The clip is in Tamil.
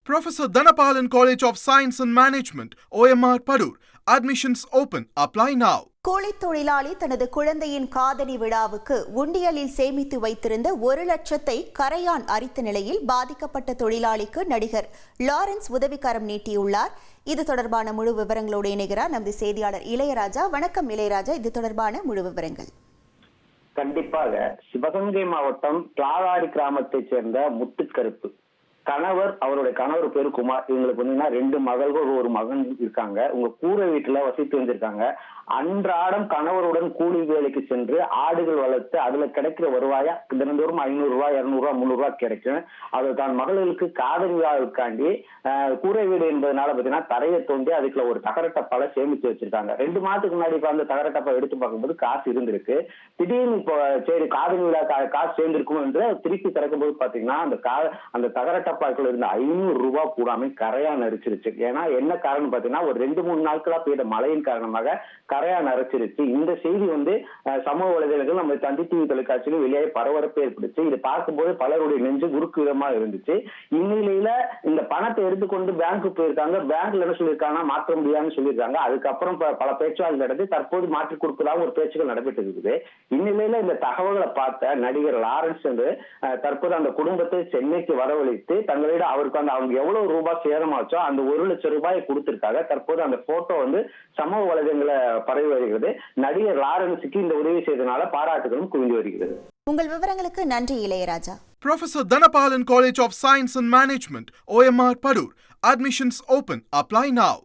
Professor Dhanapalan College of Science and Management, OMR Padur. Admissions open. Apply now. கூலித் தொழிலாளி தனது குழந்தையின் காதணி விழாவுக்கு உண்டியலில் சேமித்து வைத்திருந்த 1 லட்சத்தை கரையான் அரித்த நிலையில் பாதிக்கப்பட்ட தொழிலாளிக்கு நடிகர் லாரன்ஸ் உதவிக்கரம் நீட்டியுள்ளார். இது தொடர்பான முழு விவரங்களோடு இணைகிறார் நமது செய்தியாளர் இளையராஜா. வணக்கம் இளையராஜா, இது தொடர்பான முழு விவரங்கள். கண்டிப்பாக சிவகங்கை மாவட்டம் பிளாவாரி கிராமத்தைச் சேர்ந்த முத்துக்கருப்பு அவருடைய கணவர் பேரு குமார். இவங்களுக்கு வந்து 2 மகள்கள் ஒரு மகன் இருக்காங்க. உங்க கூரை வீட்டுல வசித்து வந்திருக்காங்க. அன்றாடம் கணவருடன் கூலி வேலைக்கு சென்று ஆடுகள் வளர்த்து அதுல கிடைக்கிற வருவாயா தினந்தோறும் 500 ரூபாய் 200 ரூபாய் 300 ரூபாய் கிடைக்கும். அது தான் மகளுக்கு காதல் விழாவுக்காண்டி கூரை வீடு என்பதனால பாத்தீங்கன்னா தரையை தோண்டி அதுக்குள்ள ஒரு தகரட்டப்பால சேமித்து வச்சிருக்காங்க. 2 மாதத்துக்கு முன்னாடி இப்ப அந்த தகரட்டப்பா எடுத்து பார்க்கும்போது காசு இருந்திருக்கு. திடீர்னு இப்போ சரி காதல் விழா காசு சேர்ந்திருக்கும் என்று திருப்பி திறக்கும் போது பாத்தீங்கன்னா அந்த தகரட்டப்பாக்குள்ள இருந்த 500 ரூபாய் கூடாம கரையா நரிச்சிருச்சு. ஏன்னா என்ன காரணம் பாத்தீங்கன்னா ஒரு 2-3 நாட்களா பெய்த மழையின் காரணமாக கரையா நரைச்சிருச்சு. இந்த செய்தி வந்து சமூக வலைதளங்கள் நம்ம தந்தி டிவி தொலைக்காட்சியில் வெளியாகி பரபரப்பு ஏற்படுச்சு. இது பார்க்கும்போது பலருடைய நெஞ்சு குறுக்கு விதமா இருந்துச்சு. இந்நிலையில இந்த பணத்தை எடுத்துக்கொண்டு பேங்க்கு போயிருக்காங்க. பேங்க்ல என்ன சொல்லியிருக்காங்க, மாற்ற முடியாதுன்னு சொல்லியிருக்காங்க. அதுக்கப்புறம் பல பேச்சுவார்த்தை நடந்து தற்போது மாற்றி கொடுப்பதாக ஒரு பேச்சுக்கள் நடைபெற்று இருக்குது. இந்நிலையில இந்த தகவல்களை பார்த்த நடிகர் லாரன்ஸ் என்று தற்போது அந்த குடும்பத்தை சென்னைக்கு வரவழைத்து தங்களிடம் அவருக்கு வந்து அவங்க எவ்வளவு ரூபாய் சேதமாச்சோ அந்த 1 லட்சம் ரூபாயை கொடுத்திருக்காங்க. தற்போது அந்த போட்டோ வந்து சமூக வலைதளங்களை பரவி வருகிறது. நடிகர் லாரன்ஸுக்கு இந்த உதவி செய்தனால பாராட்டுகளும் குவிந்து வருகிறது. உங்கள் விவரங்களுக்கு நன்றி Ilaiyaraaja. Professor Dhanapalan College of Science and Management, OMR Padur. Admissions open. Apply now.